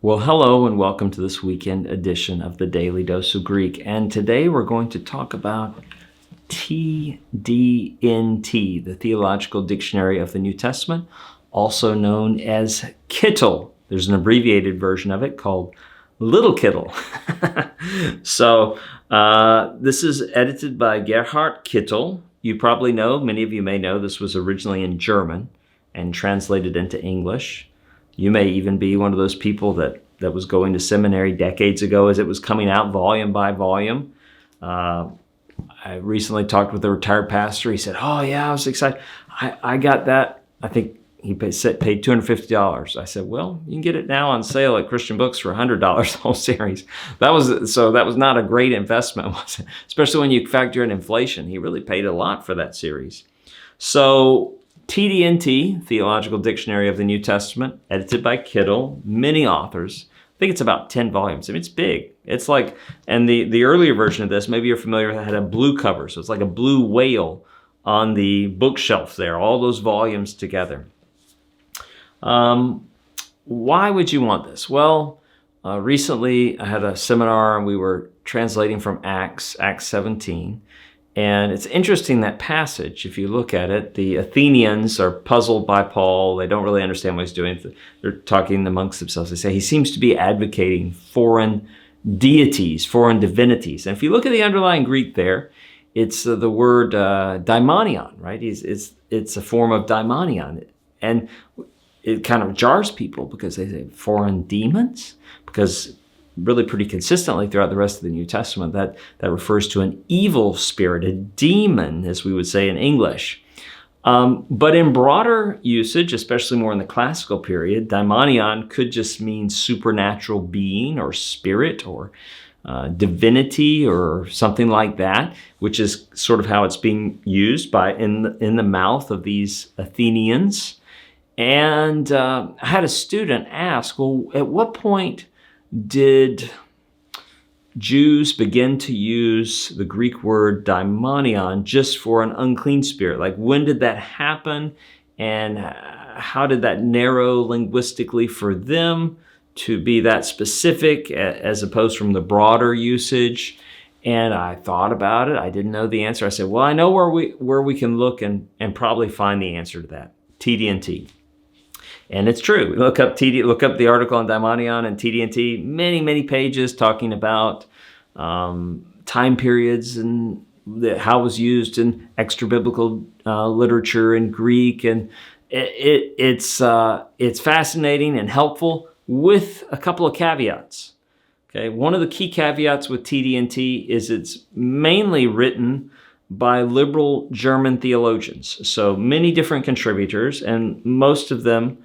Well, hello and welcome to this weekend edition of the Daily Dose of Greek. And today we're going to talk about TDNT, the Theological Dictionary of the New Testament, also known as Kittel. There's an abbreviated version of it called Little Kittel. So this is edited by Gerhard Kittel. You probably know, many of you may know, this was originally in German and translated into English. You may even be one of those people that was going to seminary decades ago as it was coming out volume by volume. I recently talked with a retired pastor. He said, oh yeah, I was excited. I got that. I think he paid $250. I said, well, you can get it now on sale at Christian Books for $100, the whole series. That was not a great investment, was it? Especially when you factor in inflation. He really paid a lot for that series. So TDNT, Theological Dictionary of the New Testament, edited by Kittel, many authors. I think it's about 10 volumes. I mean, it's big. It's like, and the earlier version of this, maybe you're familiar with it, had a blue cover. So it's like a blue whale on the bookshelf there, all those volumes together. Why would you want this? Well, recently I had a seminar and we were translating from Acts 17. And it's interesting, that passage, if you look at it, the Athenians are puzzled by Paul. They don't really understand what he's doing. They're talking amongst themselves. They say he seems to be advocating foreign deities, foreign divinities. And if you look at the underlying Greek there, it's the word daimonion, right? It's a form of daimonion. And it kind of jars people because they say foreign demons, because really pretty consistently throughout the rest of the New Testament, that refers to an evil spirit, a demon, as we would say in English. But in broader usage, especially more in the classical period, daimonion could just mean supernatural being or spirit or divinity or something like that, which is sort of how it's being used in the mouth of these Athenians. And I had a student ask, well, at what point did Jews begin to use the Greek word daimonion just for an unclean spirit? Like, when did that happen? And how did that narrow linguistically for them to be that specific as opposed from the broader usage? And I thought about it. I didn't know the answer. I said, well, I know where we can look and probably find the answer to that. TDNT. And it's true. Look up the article on daimonion and TDNT. Many pages talking about time periods and how it was used in extra biblical literature in Greek, and it's fascinating and helpful with a couple of caveats. Okay, one of the key caveats with TDNT is it's mainly written by liberal German theologians. So many different contributors, and most of them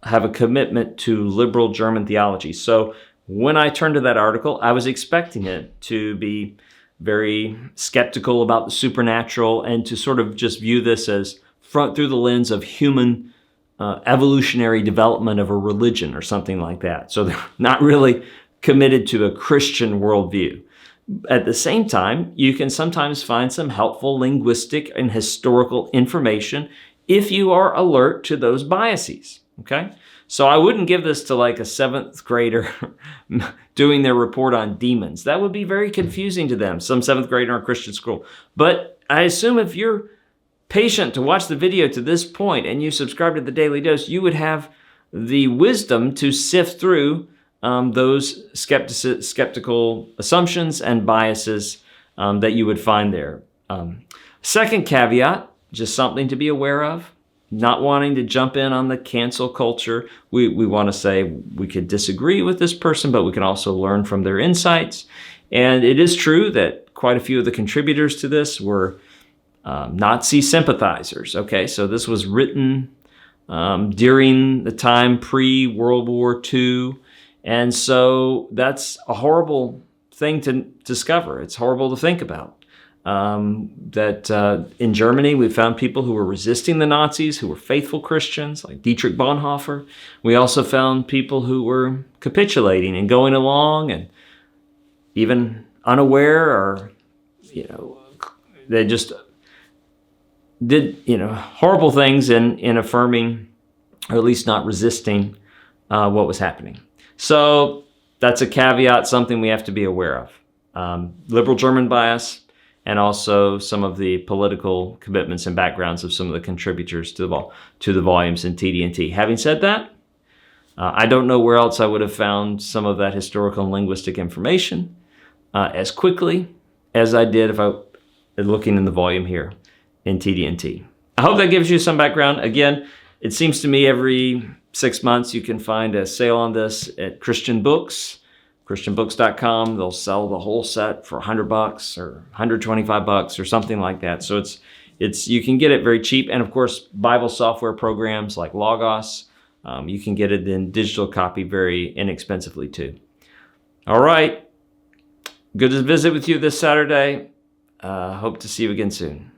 have a commitment to liberal German theology. So when I turned to that article, I was expecting it to be very skeptical about the supernatural and to sort of just view this as through the lens of human evolutionary development of a religion or something like that. So they're not really committed to a Christian worldview. At the same time, you can sometimes find some helpful linguistic and historical information if you are alert to those biases. Okay, so I wouldn't give this to like a 7th grader doing their report on demons. That would be very confusing to them, some 7th grader in a Christian school. But I assume if you're patient to watch the video to this point and you subscribe to the Daily Dose, you would have the wisdom to sift through those skeptical assumptions and biases that you would find there. Second caveat, just something to be aware of. Not wanting to jump in on the cancel culture. We want to say we could disagree with this person, but we can also learn from their insights. And it is true that quite a few of the contributors to this were Nazi sympathizers. Okay, so this was written during the time pre-World War II. And so that's a horrible thing to discover. It's horrible to think about. That in Germany, we found people who were resisting the Nazis, who were faithful Christians, like Dietrich Bonhoeffer. We also found people who were capitulating and going along and even unaware, or, they just did, horrible things in affirming, or at least not resisting what was happening. So that's a caveat, something we have to be aware of. Liberal German bias, and also some of the political commitments and backgrounds of some of the contributors to the volumes in TDNT. Having said that, I don't know where else I would have found some of that historical and linguistic information as quickly as I did if I looking in the volume here in TDNT. I hope that gives you some background. Again, it seems to me every 6 months you can find a sale on this at Christian Books, christianbooks.com. They'll sell the whole set for $100 or $125 or something like that. So it's you can get it very cheap. And of course, Bible software programs like Logos, you can get it in digital copy very inexpensively too. All right. Good to visit with you this Saturday. Hope to see you again soon.